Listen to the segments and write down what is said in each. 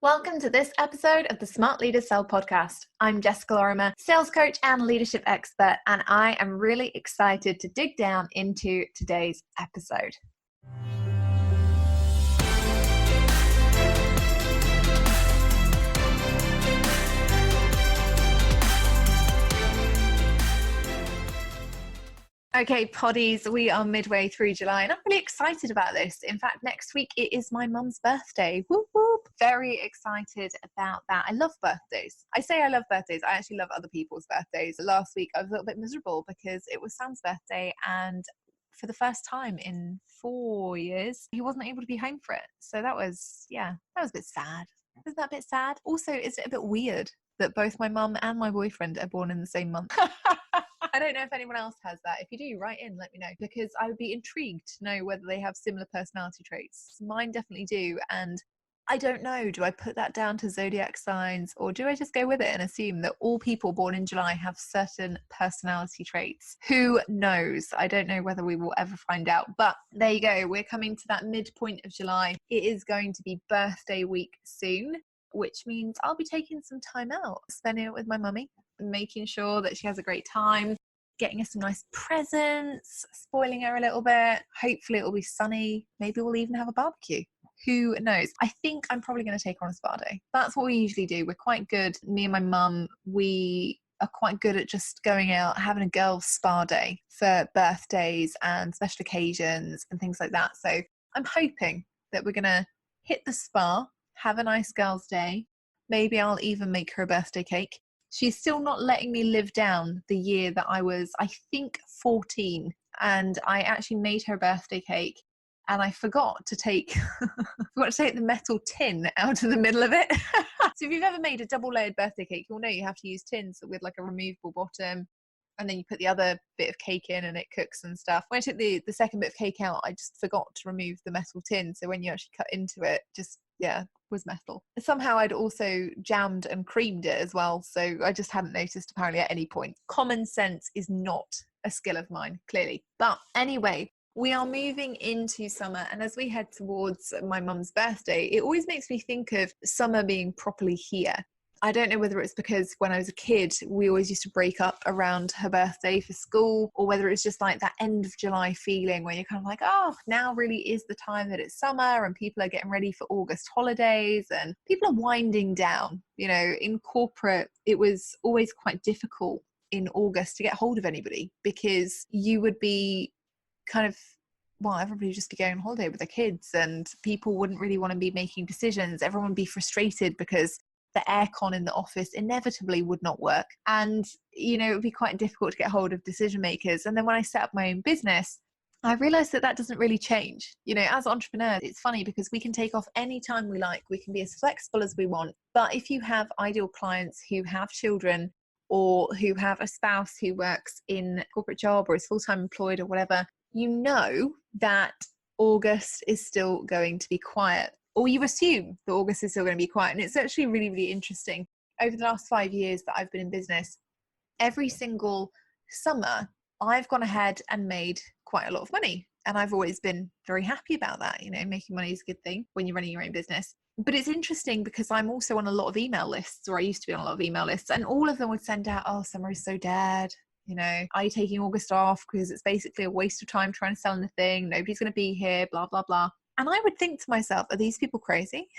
Welcome to this episode of the Smart Leaders Sell podcast. I'm Jessica Lorimer, sales coach and leadership expert, and I am really excited to dig down into today's episode. Okay, poddies, we are midway through July and I'm really excited about this. In fact, next week it is my mum's birthday. Whoop, whoop. Very excited about that. I love birthdays. I say I love birthdays. I actually love other people's birthdays. Last week I was a little bit miserable because it was Sam's birthday and for the first time in 4 years, he wasn't able to be home for it. So that was a bit sad. Isn't that a bit sad? Also, is it a bit weird that both my mum and my boyfriend are born in the same month? I don't know if anyone else has that. If you do, write in, let me know, because I would be intrigued to know whether they have similar personality traits. Mine definitely do. And I don't know, do I put that down to zodiac signs or do I just go with it and assume that all people born in July have certain personality traits? Who knows? I don't know whether we will ever find out, but there you go. We're coming to that midpoint of July. It is going to be birthday week soon, which means I'll be taking some time out, spending it with my mummy, making sure that she has a great time, getting her some nice presents, spoiling her a little bit. Hopefully it'll be sunny. Maybe we'll even have a barbecue. Who knows? I think I'm probably going to take her on a spa day. That's what we usually do. We're quite good. Me and my mum, we are quite good at just going out, having a girls' spa day for birthdays and special occasions and things like that. So I'm hoping that we're going to hit the spa, have a nice girls' day. Maybe I'll even make her a birthday cake. She's still not letting me live down the year that I was, I think, 14. And I actually made her a birthday cake and I forgot to take the metal tin out of the middle of it. So if you've ever made a double layered birthday cake, you'll know you have to use tins with like a removable bottom. And then you put the other bit of cake in and it cooks and stuff. When I took the second bit of cake out, I just forgot to remove the metal tin. So when you actually cut into it, was metal. Somehow I'd also jammed and creamed it as well. So I just hadn't noticed apparently at any point. Common sense is not a skill of mine, clearly. But anyway, we are moving into summer. And as we head towards my mum's birthday, it always makes me think of summer being properly here. I don't know whether it's because when I was a kid, we always used to break up around her birthday for school, or whether it's just like that end of July feeling where you're kind of like, oh, now really is the time that it's summer and people are getting ready for August holidays and people are winding down. You know, in corporate, it was always quite difficult in August to get hold of anybody because you would be everybody would just be going on holiday with their kids and people wouldn't really want to be making decisions. Everyone would be frustrated because the aircon in the office inevitably would not work. And, you know, it would be quite difficult to get hold of decision makers. And then when I set up my own business, I realized that doesn't really change. You know, as entrepreneurs, it's funny because we can take off any time we like. We can be as flexible as we want. But if you have ideal clients who have children or who have a spouse who works in a corporate job or is full-time employed or whatever, you know that August is still going to be quiet. Or you assume that August is still going to be quiet. And it's actually really, really interesting. Over the last 5 years that I've been in business, every single summer, I've gone ahead and made quite a lot of money. And I've always been very happy about that. You know, making money is a good thing when you're running your own business. But it's interesting because I'm also on a lot of email lists, or I used to be on a lot of email lists, and all of them would send out, oh, summer is so dead. You know, are you taking August off? Because it's basically a waste of time trying to sell anything. Nobody's going to be here, blah, blah, blah. And I would think to myself, are these people crazy?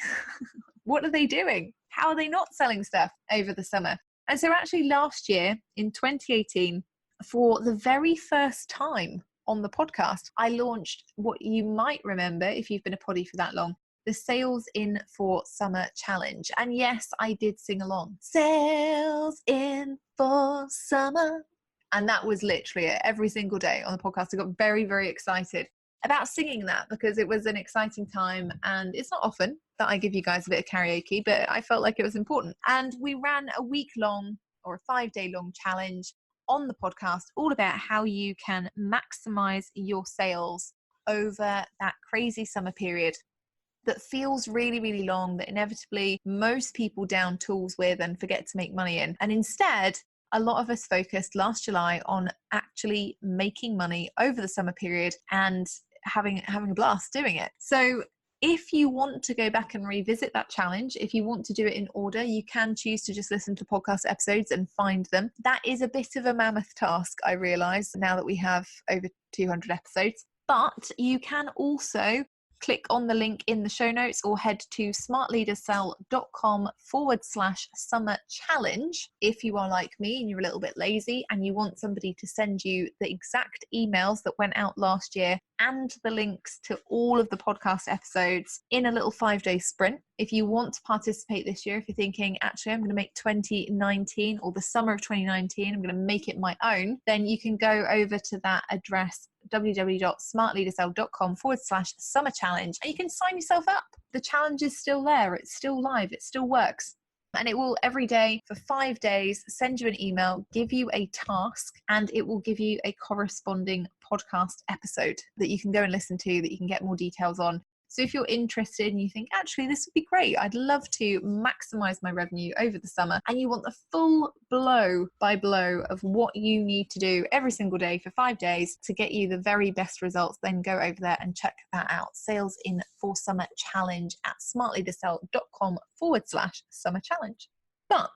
What are they doing? How are they not selling stuff over the summer? And so actually last year in 2018, for the very first time on the podcast, I launched what you might remember if you've been a poddy for that long, the Sales in for Summer Challenge. And yes, I did sing along. Sales in for summer. And that was literally it every single day on the podcast. I got very, very excited about singing that because it was an exciting time, and it's not often that I give you guys a bit of karaoke, but I felt like it was important. And we ran a week-long or a 5-day-long challenge on the podcast all about how you can maximize your sales over that crazy summer period that feels really, really long, that inevitably most people down tools with and forget to make money in. And instead, a lot of us focused last July on actually making money over the summer period and having a blast doing it. So If you want to go back and revisit that challenge, if you want to do it in order, you can choose to just listen to podcast episodes and find them. That is a bit of a mammoth task, I realise, now that we have over 200 episodes. But you can also click on the link in the show notes or head to smartleadersell.com/summer challenge if you are like me and you're a little bit lazy and you want somebody to send you the exact emails that went out last year and the links to all of the podcast episodes in a little 5-day sprint. If you want to participate this year, if you're thinking, actually, I'm going to make 2019 or the summer of 2019, I'm going to make it my own, then you can go over to that address, www.smartleadersell.com/summer challenge, and you can sign yourself up. The challenge is still there. It's still live. It still works. And it will every day for 5 days send you an email, give you a task, and it will give you a corresponding podcast episode that you can go and listen to, that you can get more details on. So if you're interested and you think, actually, this would be great, I'd love to maximize my revenue over the summer, and you want the full blow by blow of what you need to do every single day for 5 days to get you the very best results, then go over there and check that out. Sales in for Summer Challenge at smartleadersell.com/summer challenge. But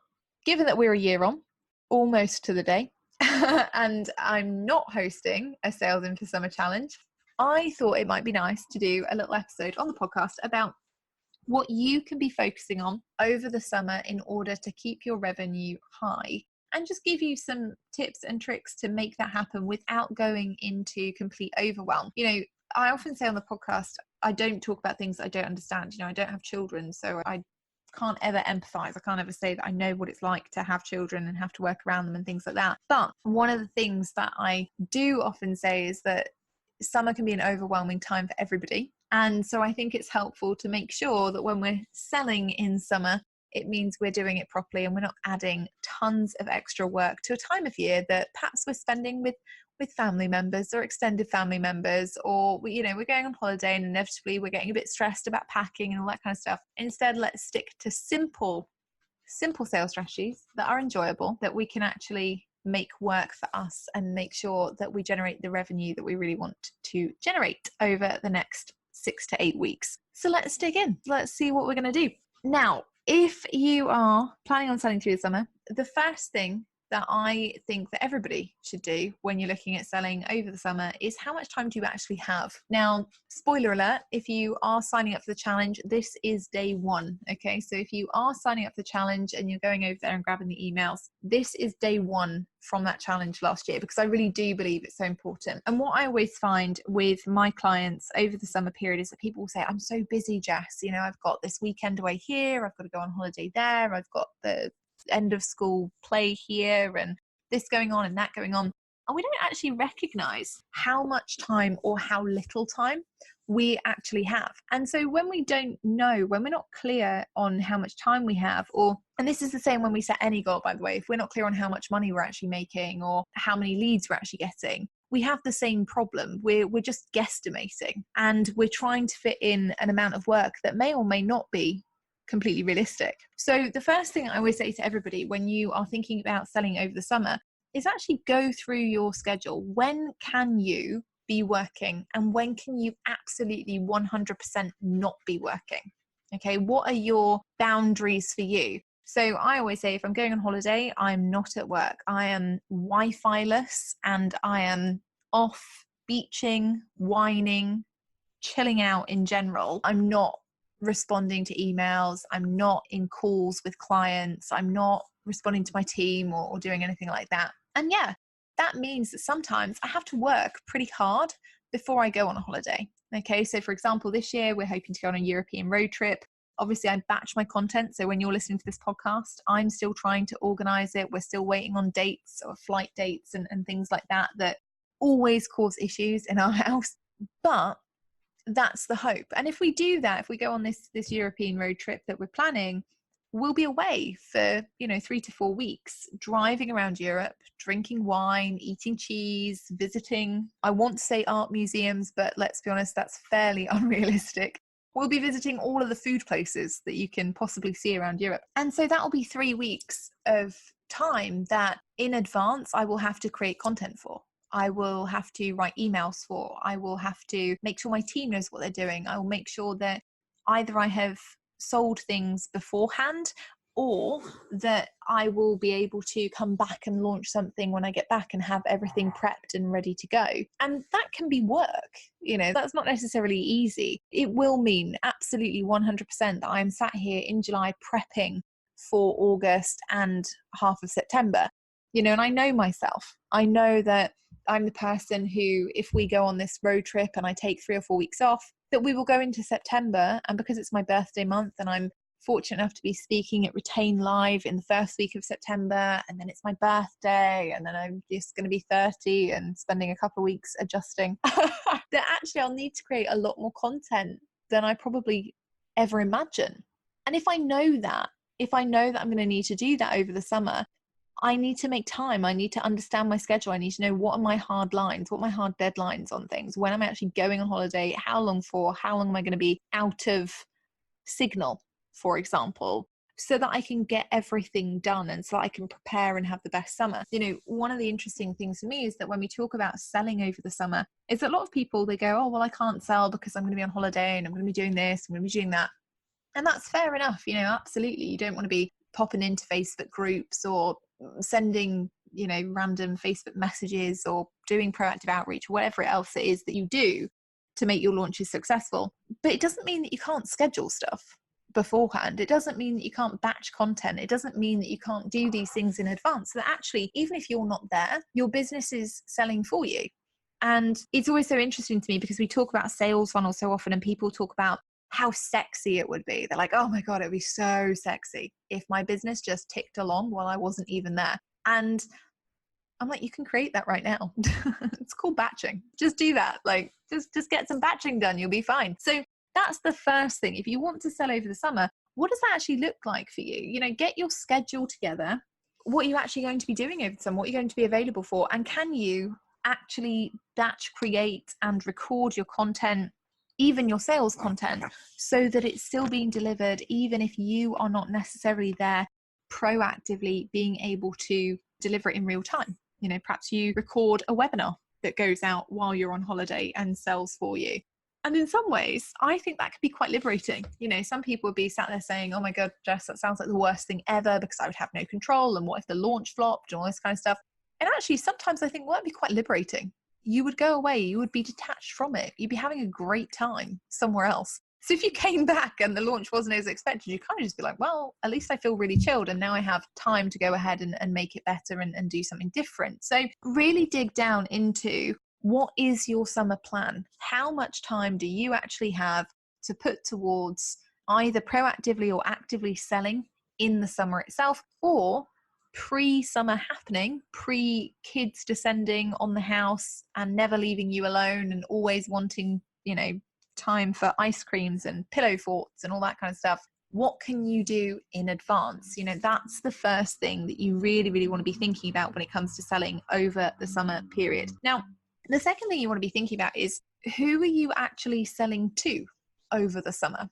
given that we're a year on, almost to the day, and I'm not hosting a Sales in for Summer Challenge, I thought it might be nice to do a little episode on the podcast about what you can be focusing on over the summer in order to keep your revenue high, and just give you some tips and tricks to make that happen without going into complete overwhelm. You know, I often say on the podcast, I don't talk about things that I don't understand. You know, I don't have children, so I can't ever empathize. I can't ever say that I know what it's like to have children and have to work around them and things like that. But one of the things that I do often say is that summer can be an overwhelming time for everybody. And so I think it's helpful to make sure that when we're selling in summer, it means we're doing it properly and we're not adding tons of extra work to a time of year that perhaps we're spending with family members or extended family members, or we're going on holiday and inevitably we're getting a bit stressed about packing and all that kind of stuff. Instead, let's stick to simple sales strategies that are enjoyable, that we can actually make work for us and make sure that we generate the revenue that we really want to generate over the next 6 to 8 weeks. So let's dig in. Let's see what we're going to do. Now, if you are planning on selling through the summer, the first thing that I think that everybody should do when you're looking at selling over the summer is how much time do you actually have? Now, spoiler alert, if you are signing up for the challenge, this is day 1, okay? So if you are signing up for the challenge and you're going over there and grabbing the emails, this is day 1 from that challenge last year, because I really do believe it's so important. And what I always find with my clients over the summer period is that people will say, I'm so busy, Jess, I've got this weekend away here, I've got to go on holiday there, I've got the end of school play here and this going on and that going on, and we don't actually recognize how much time or how little time we actually have. And so when we don't know, when we're not clear on how much time we have, and this is the same when we set any goal, by the way, if we're not clear on how much money we're actually making or how many leads we're actually getting, we have the same problem. We're just guesstimating, and we're trying to fit in an amount of work that may or may not be completely realistic. So the first thing I always say to everybody when you are thinking about selling over the summer is actually go through your schedule. When can you be working and when can you absolutely 100% not be working? Okay, what are your boundaries for you? So I always say if I'm going on holiday, I'm not at work. I am Wi-Fi-less and I am off beaching, whining, chilling out in general. I'm not responding to emails, I'm not in calls with clients, I'm not responding to my team or doing anything like that. And yeah, that means that sometimes I have to work pretty hard before I go on a holiday. Okay, so for example, this year we're hoping to go on a European road trip. Obviously, I batch my content. So when you're listening to this podcast, I'm still trying to organize it. We're still waiting on dates or flight dates and things like that always cause issues in our house. But that's the hope. And if we do that, if we go on this European road trip that we're planning, we'll be away for 3 to 4 weeks, driving around Europe, drinking wine, eating cheese, visiting, I want to say art museums, but let's be honest, that's fairly unrealistic. We'll be visiting all of the food places that you can possibly see around Europe. And so that will be 3 weeks of time that in advance I will have to create content for. I will have to write emails for. I will have to make sure my team knows what they're doing. I will make sure that either I have sold things beforehand, or that I will be able to come back and launch something when I get back and have everything prepped and ready to go. And that can be work. That's not necessarily easy. It will mean absolutely 100% that I'm sat here in July prepping for August and half of September. And I know myself. I know that I'm the person who, if we go on this road trip and I take 3 or 4 weeks off, that we will go into September. And because it's my birthday month and I'm fortunate enough to be speaking at Retain Live in the first week of September, and then it's my birthday, and then I'm just going to be 30 and spending a couple of weeks adjusting, that actually I'll need to create a lot more content than I probably ever imagine. And if I know that I'm going to need to do that over the summer, I need to make time. I need to understand my schedule. I need to know what are my hard lines, what are my hard deadlines on things, when I'm actually going on holiday, how long for, how long am I going to be out of signal, for example, so that I can get everything done and so that I can prepare and have the best summer. One of the interesting things for me is that when we talk about selling over the summer, is that a lot of people, they go, oh, well, I can't sell because I'm going to be on holiday and I'm going to be doing this, I'm going to be doing that. And that's fair enough. Absolutely. You don't want to be popping into Facebook groups or sending, random Facebook messages or doing proactive outreach, whatever else it is that you do to make your launches successful. But it doesn't mean that you can't schedule stuff beforehand. It doesn't mean that you can't batch content. It doesn't mean that you can't do these things in advance. So that actually, even if you're not there, your business is selling for you. And it's always so interesting to me because we talk about sales funnels so often and people talk about how sexy it would be. They're like, oh my God, it would be so sexy if my business just ticked along while I wasn't even there. And I'm like, you can create that right now. It's called batching. Just do that. Like, just get some batching done. You'll be fine. So that's the first thing. If you want to sell over the summer, what does that actually look like for you? Get your schedule together. What are you actually going to be doing over the summer? What are you going to be available for? And can you actually batch create and record your content, even your sales content, so that it's still being delivered, even if you are not necessarily there proactively being able to deliver it in real time? Perhaps you record a webinar that goes out while you're on holiday and sells for you. And in some ways, I think that could be quite liberating. Some people would be sat there saying, oh my God, Jess, that sounds like the worst thing ever because I would have no control. And what if the launch flopped and all this kind of stuff? And actually, sometimes I think, well, that'd be quite liberating. You would go away, you would be detached from it. You'd be having a great time somewhere else. So if you came back and the launch wasn't as expected, you kind of just be like, well, at least I feel really chilled and now I have time to go ahead and make it better and do something different. So really dig down into what is your summer plan? How much time do you actually have to put towards either proactively or actively selling in the summer itself, or pre-summer happening, pre-kids descending on the house and never leaving you alone and always wanting, time for ice creams and pillow forts and all that kind of stuff? What can you do in advance? That's the first thing that you really, really want to be thinking about when it comes to selling over the summer period. Now, the second thing you want to be thinking about is, who are you actually selling to over the summer?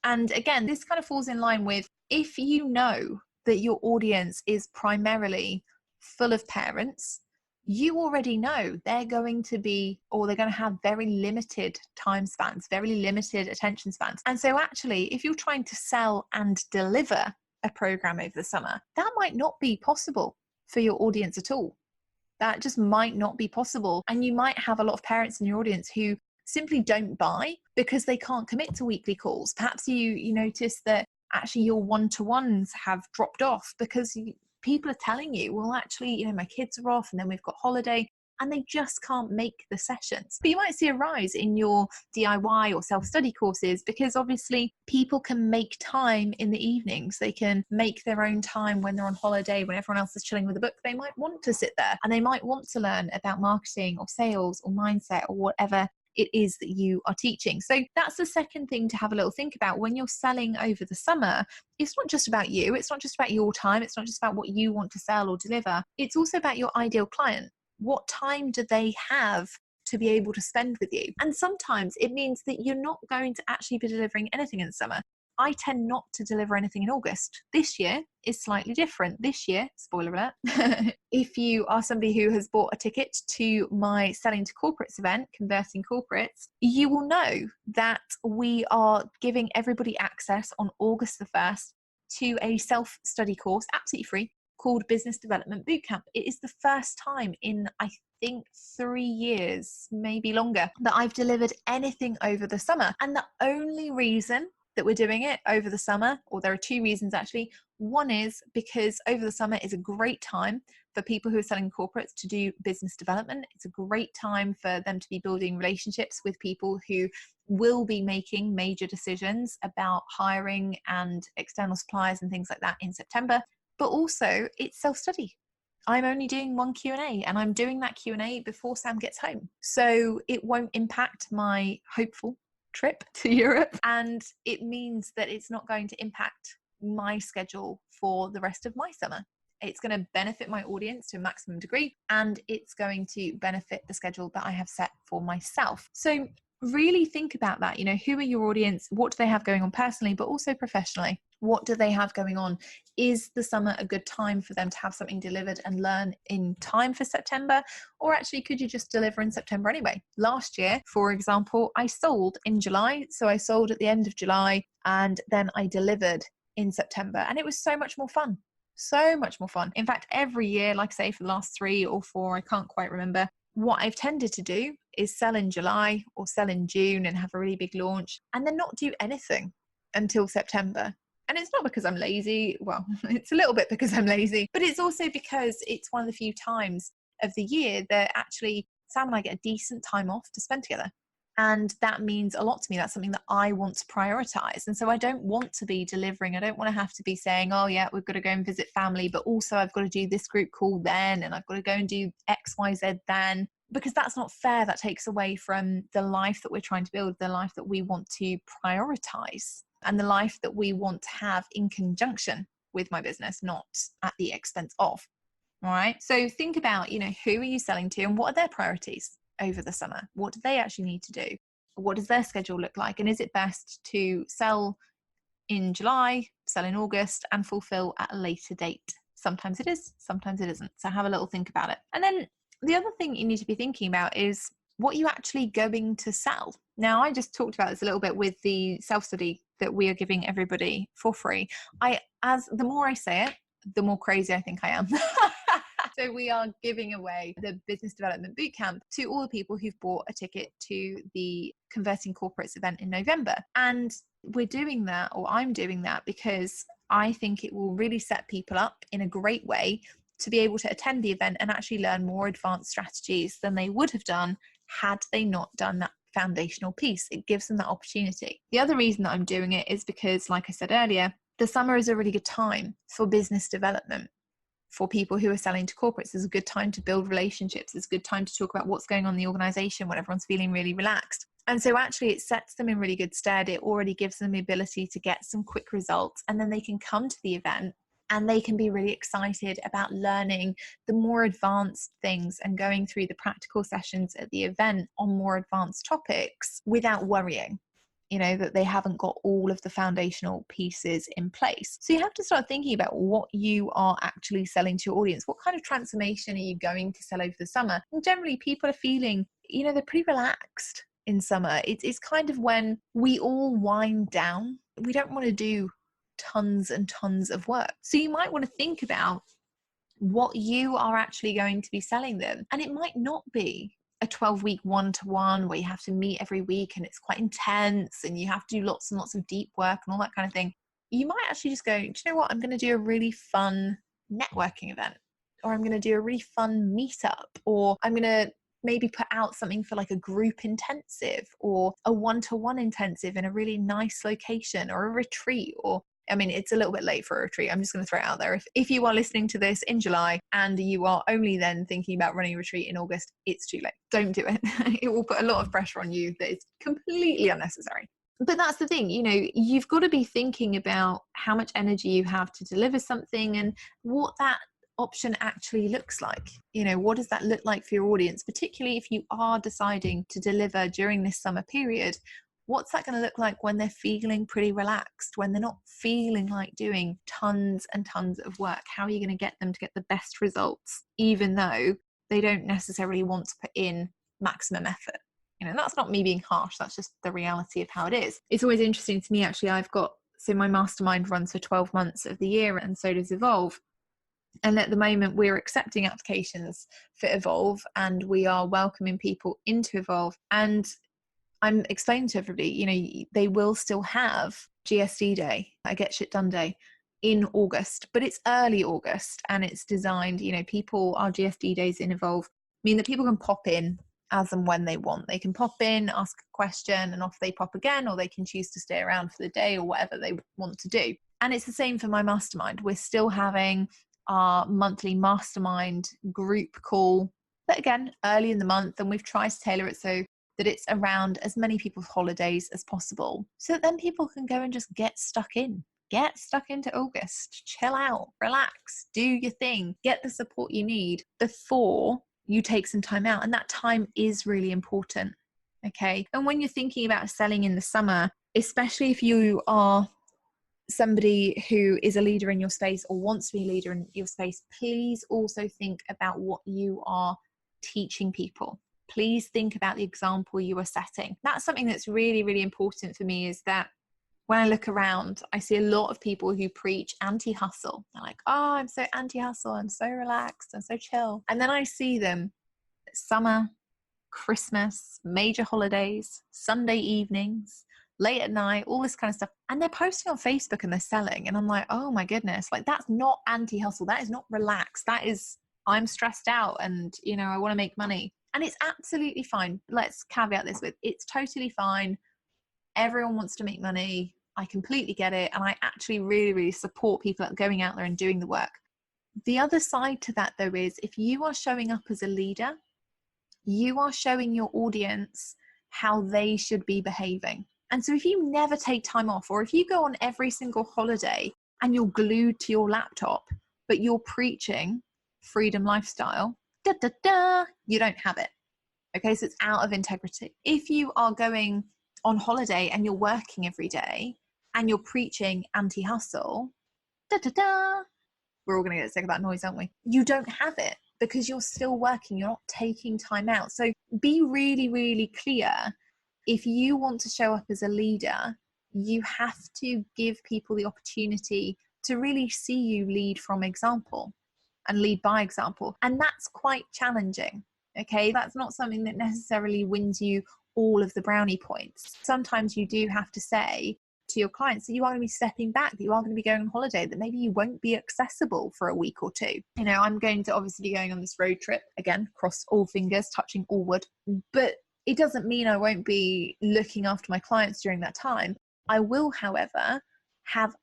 And again, this kind of falls in line with, if you know that your audience is primarily full of parents, you already know they're going to have very limited time spans, very limited attention spans. And so actually, if you're trying to sell and deliver a program over the summer, that might not be possible for your audience at all. That just might not be possible. And you might have a lot of parents in your audience who simply don't buy because they can't commit to weekly calls. Perhaps you notice that actually your one-to-ones have dropped off because people are telling you, well, actually, my kids are off and then we've got holiday, and they just can't make the sessions. But you might see a rise in your DIY or self-study courses because obviously people can make time in the evenings. They can make their own time when they're on holiday, when everyone else is chilling with a book. They might want to sit there and they might want to learn about marketing or sales or mindset or whatever it is that you are teaching. So that's the second thing to have a little think about when you're selling over the summer. It's not just about you. It's not just about your time. It's not just about what you want to sell or deliver. It's also about your ideal client. What time do they have to be able to spend with you? And sometimes it means that you're not going to actually be delivering anything in the summer. I tend not to deliver anything in August. This year is slightly different. This year, spoiler alert, if you are somebody who has bought a ticket to my Selling to Corporates event, Converting Corporates, you will know that we are giving everybody access on August the 1st to a self-study course, absolutely free, called Business Development Bootcamp. It is the first time in, I think, 3 years, maybe longer, that I've delivered anything over the summer. And the only reason that we're doing it over the summer, or there are two reasons actually. One is because over the summer is a great time for people who are selling corporates to do business development. It's a great time for them to be building relationships with people who will be making major decisions about hiring and external suppliers and things like that in September. But also it's self-study. I'm only doing one Q&A, and I'm doing that Q&A before Sam gets home. So it won't impact my hopeful trip to Europe, and it means that it's not going to impact my schedule for the rest of my summer. It's going to benefit my audience to a maximum degree, and it's going to benefit the schedule that I have set for myself. So really think about that. You know, who are your audience? What do they have going on personally, but also professionally? What do they have going on? Is the summer a good time for them to have something delivered and learn in time for September? Or actually, could you just deliver in September anyway? Last year, for example, I sold in July. So I sold at the end of July, and then I delivered in September. And it was so much more fun. So much more fun. In fact, every year, like I say, for the last 3 or 4, I can't quite remember, what I've tended to do is sell in July or sell in June and have a really big launch, and then not do anything until September. And it's not because I'm lazy. Well, it's a little bit because I'm lazy, but it's also because it's one of the few times of the year that actually Sam and I get a decent time off to spend together. And that means a lot to me. That's something that I want to prioritize. And so I don't want to be delivering. I don't want to have to be saying, oh yeah, we've got to go and visit family, but also I've got to do this group call then, and I've got to go and do X, Y, Z then, because that's not fair. That takes away from the life that we're trying to build, the life that we want to prioritize, and the life that we want to have in conjunction with my business, not at the expense of. All right. So think about, you know, who are you selling to and what are their priorities over the summer? What do they actually need to do? What does their schedule look like? And is it best to sell in July, sell in August, and fulfill at a later date? Sometimes it is, sometimes it isn't. So have a little think about it. And then the other thing you need to be thinking about is what you're actually going to sell. Now, I just talked about this a little bit with the self-study that we are giving everybody for free. The more I say it, the more crazy I think I am. So we are giving away the Business Development Bootcamp to all the people who've bought a ticket to the Converting Corporates event in November. And we're doing that, or I'm doing that, because I think it will really set people up in a great way to be able to attend the event and actually learn more advanced strategies than they would have done had they not done that foundational piece. It gives them that opportunity. The other reason that I'm doing it is because, like I said earlier, the summer is a really good time for business development. For people who are selling to corporates, it's a good time to build relationships. It's a good time to talk about what's going on in the organization when everyone's feeling really relaxed. And so actually it sets them in really good stead. It already gives them the ability to get some quick results, and then they can come to the event and they can be really excited about learning the more advanced things and going through the practical sessions at the event on more advanced topics without worrying, you know, that they haven't got all of the foundational pieces in place. So you have to start thinking about what you are actually selling to your audience. What kind of transformation are you going to sell over the summer? And generally people are feeling, you know, they're pretty relaxed in summer. It's kind of when we all wind down. We don't want to do tons and tons of work. So you might want to think about what you are actually going to be selling them. And it might not be a 12-week one-to-one where you have to meet every week and it's quite intense and you have to do lots and lots of deep work and all that kind of thing. You might actually just go, do you know what? I'm going to do a really fun networking event, or I'm going to do a really fun meetup, or I'm going to maybe put out something for like a group intensive or a one-to-one intensive in a really nice location, or a retreat, or I mean, it's a little bit late for a retreat. I'm just going to throw it out there. If you are listening to this in July and you are only then thinking about running a retreat in August, it's too late. Don't do it. It will put a lot of pressure on you that is completely unnecessary. But that's the thing, you know, you've got to be thinking about how much energy you have to deliver something and what that option actually looks like. You know, what does that look like for your audience, particularly if you are deciding to deliver during this summer period? What's that going to look like when they're feeling pretty relaxed, when they're not feeling like doing tons and tons of work? How are you going to get them to get the best results, even though they don't necessarily want to put in maximum effort? You know, that's not me being harsh. That's just the reality of how it is. It's always interesting to me, actually. So my mastermind runs for 12 months of the year, and so does Evolve. And at the moment, we're accepting applications for Evolve, and we are welcoming people into Evolve. And I'm explaining to everybody, you know, they will still have GSD Day, I Get Shit Done Day, in August, but it's early August, and it's designed, you know, our GSD days in Evolve mean that people can pop in as and when they want. They can pop in, ask a question, and off they pop again, or they can choose to stay around for the day or whatever they want to do. And it's the same for my mastermind. We're still having our monthly mastermind group call, but again, early in the month, and we've tried to tailor it so that it's around as many people's holidays as possible, so that then people can go and just get stuck into August, chill out, relax, do your thing, get the support you need before you take some time out. And that time is really important. Okay. And when you're thinking about selling in the summer, especially if you are somebody who is a leader in your space or wants to be a leader in your space, please also think about what you are teaching people. Please think about the example you are setting. That's something that's really, really important for me, is that when I look around, I see a lot of people who preach anti-hustle. They're like, oh, I'm so anti-hustle, I'm so relaxed, I'm so chill. And then I see them summer, Christmas, major holidays, Sunday evenings, late at night, all this kind of stuff. And they're posting on Facebook and they're selling. And I'm like, oh my goodness, like that's not anti-hustle. That is not relaxed. That is, I'm stressed out and, you know, I want to make money. And it's absolutely fine. Let's caveat this with, it's totally fine. Everyone wants to make money. I completely get it. And I actually really, really support people going out there and doing the work. The other side to that, though, is if you are showing up as a leader, you are showing your audience how they should be behaving. And so if you never take time off, or if you go on every single holiday and you're glued to your laptop, but you're preaching freedom lifestyle, you don't have it. Okay, so it's out of integrity. If you are going on holiday and you're working every day and you're preaching anti-hustle, we're all going to get sick of that noise, aren't we? You don't have it because you're still working. You're not taking time out. So be really, really clear. If you want to show up as a leader, you have to give people the opportunity to really see you lead from example and lead by example. And that's quite challenging. Okay, that's not something that necessarily wins you all of the brownie points. Sometimes you do have to say to your clients that you are going to be stepping back, that you are going to be going on holiday, that maybe you won't be accessible for a week or two. You know, I'm going to obviously be going on this road trip, again, cross all fingers, touching all wood, but it doesn't mean I won't be looking after my clients during that time. I will, however, have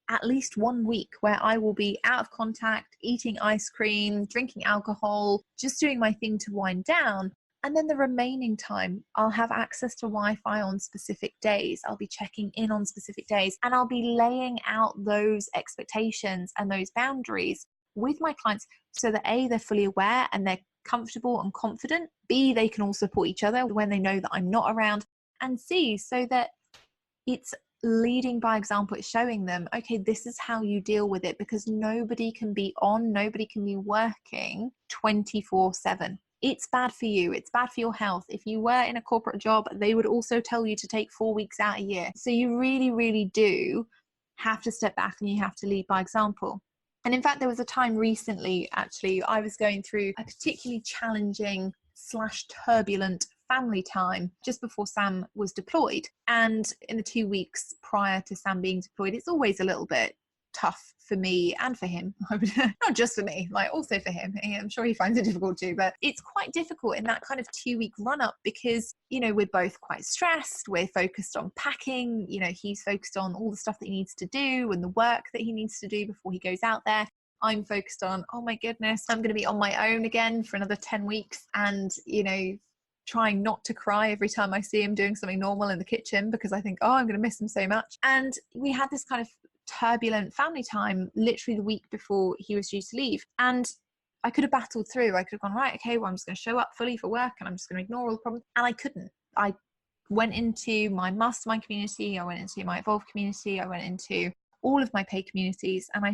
at least 1 week where I will be out of contact, eating ice cream, drinking alcohol, just doing my thing to wind down. And then the remaining time, I'll have access to Wi-Fi on specific days. I'll be checking in on specific days, and I'll be laying out those expectations and those boundaries with my clients so that A, they're fully aware and they're comfortable and confident. B, they can all support each other when they know that I'm not around. And C, so that it's leading by example. It's showing them, okay, this is how you deal with it, because nobody can be working 24/7. It's bad for you. It's bad for your health. If you were in a corporate job, they would also tell you to take 4 weeks out a year. So you really, really do have to step back and you have to lead by example. And in fact, there was a time recently, actually, I was going through a particularly challenging / turbulent family time just before Sam was deployed. And in the 2 weeks prior to Sam being deployed, it's always a little bit tough for me and for him. Not just for me, like also for him. I'm sure he finds it difficult too, but it's quite difficult in that kind of 2 week run up because, you know, we're both quite stressed. We're focused on packing, you know, he's focused on all the stuff that he needs to do and the work that he needs to do before he goes out there. I'm focused on, oh my goodness, I'm going to be on my own again for another 10 weeks. And, you know, trying not to cry every time I see him doing something normal in the kitchen because I think, oh, I'm going to miss him so much. And we had this kind of turbulent family time literally the week before he was due to leave. And I could have battled through. I could have gone, right, okay, well, I'm just going to show up fully for work and I'm just going to ignore all the problems. And I couldn't. I went into my mastermind community, I went into my Evolve community, I went into all of my paid communities, and I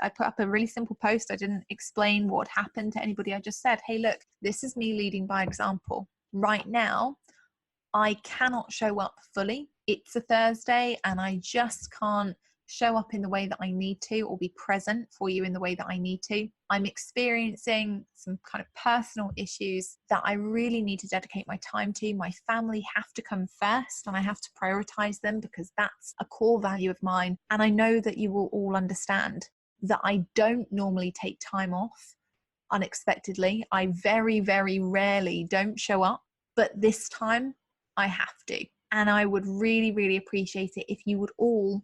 put up a really simple post. I didn't explain what happened to anybody. I just said, hey, look, this is me leading by example. Right now, I cannot show up fully. It's a Thursday and I just can't show up in the way that I need to or be present for you in the way that I need to. I'm experiencing some kind of personal issues that I really need to dedicate my time to. My family have to come first and I have to prioritize them because that's a core value of mine. And I know that you will all understand that I don't normally take time off unexpectedly. I very, very rarely don't show up, but this time I have to. And I would really, really appreciate it if you would all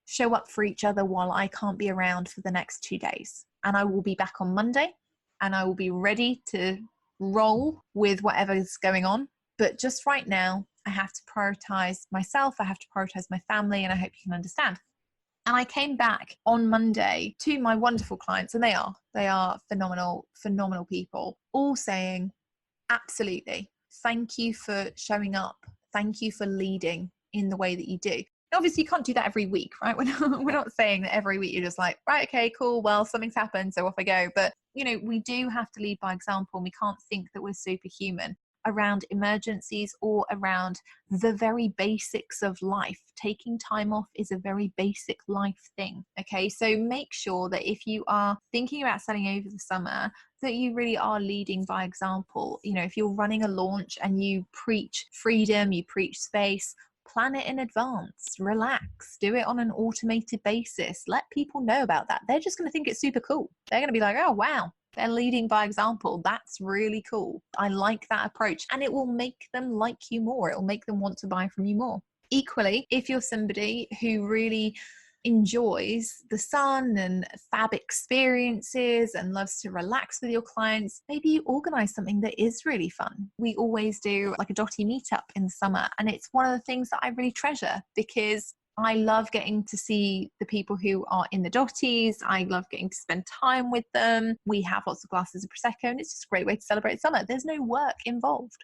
show up for each other while I can't be around for the next 2 days. And I will be back on Monday and I will be ready to roll with whatever's going on. But just right now, I have to prioritize myself. I have to prioritize my family, and I hope you can understand. And I came back on Monday to my wonderful clients, and they are phenomenal, phenomenal people, all saying, absolutely, thank you for showing up. Thank you for leading in the way that you do. Obviously you can't do that every week, right? We're not saying that every week you're just like, right, okay, cool, well, something's happened, so off I go. But, we do have to lead by example, and we can't think that we're superhuman around emergencies or around the very basics of life. Taking time off is a very basic life thing, okay? So make sure that if you are thinking about selling over the summer, that you really are leading by example. If you're running a launch and you preach freedom, you preach space, plan it in advance, relax, do it on an automated basis. Let people know about that. They're just going to think it's super cool. They're going to be like, oh, wow, they're leading by example. That's really cool. I like that approach. And it will make them like you more. It will make them want to buy from you more. Equally, if you're somebody who really enjoys the sun and fab experiences and loves to relax with your clients, maybe you organize something that is really fun. We always do like a dotty meetup in the summer, and it's one of the things that I really treasure because I love getting to see the people who are in the dotties. I love getting to spend time with them. We have lots of glasses of Prosecco, and it's just a great way to celebrate summer. There's no work involved.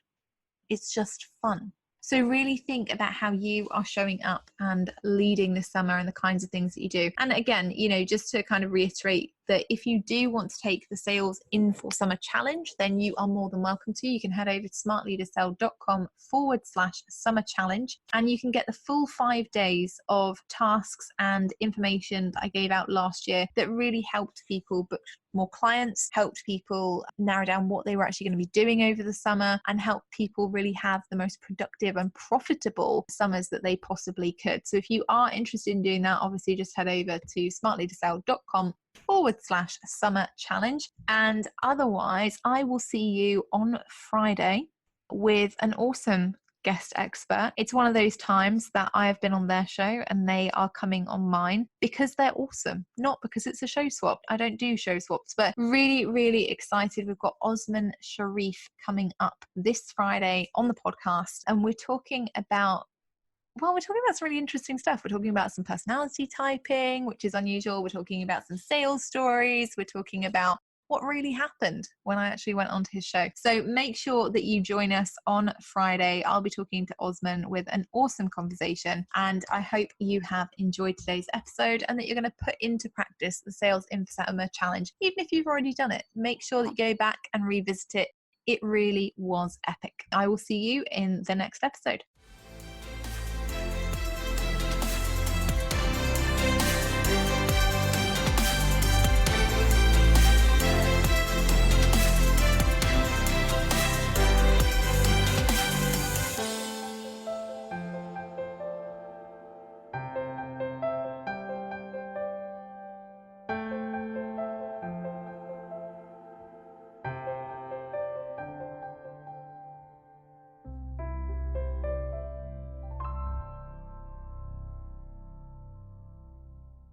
It's just fun. So really think about how you are showing up and leading this summer and the kinds of things that you do. And again, just to kind of reiterate that if you do want to take the Sales in for Summer Challenge, then you are more than welcome to. You can head over to smartleadersell.com/summer challenge, and you can get the full 5 days of tasks and information that I gave out last year that really helped people book more clients, helped people narrow down what they were actually going to be doing over the summer, and helped people really have the most productive and profitable summers that they possibly could. So if you are interested in doing that, obviously just head over to smartleadersell.com/summer challenge. And otherwise, I will see you on Friday with an awesome guest expert. It's one of those times that I have been on their show and they are coming on mine because they're awesome, not because it's a show swap. I don't do show swaps, but really, really excited. We've got Osman Sharif coming up this Friday on the podcast, and we're talking about some really interesting stuff. We're talking about some personality typing, which is unusual. We're talking about some sales stories. We're talking about what really happened when I actually went onto his show. So make sure that you join us on Friday. I'll be talking to Osman with an awesome conversation, and I hope you have enjoyed today's episode and that you're going to put into practice the Sales in for Summer Challenge. Even if you've already done it, make sure that you go back and revisit it. It really was epic. I will see you in the next episode.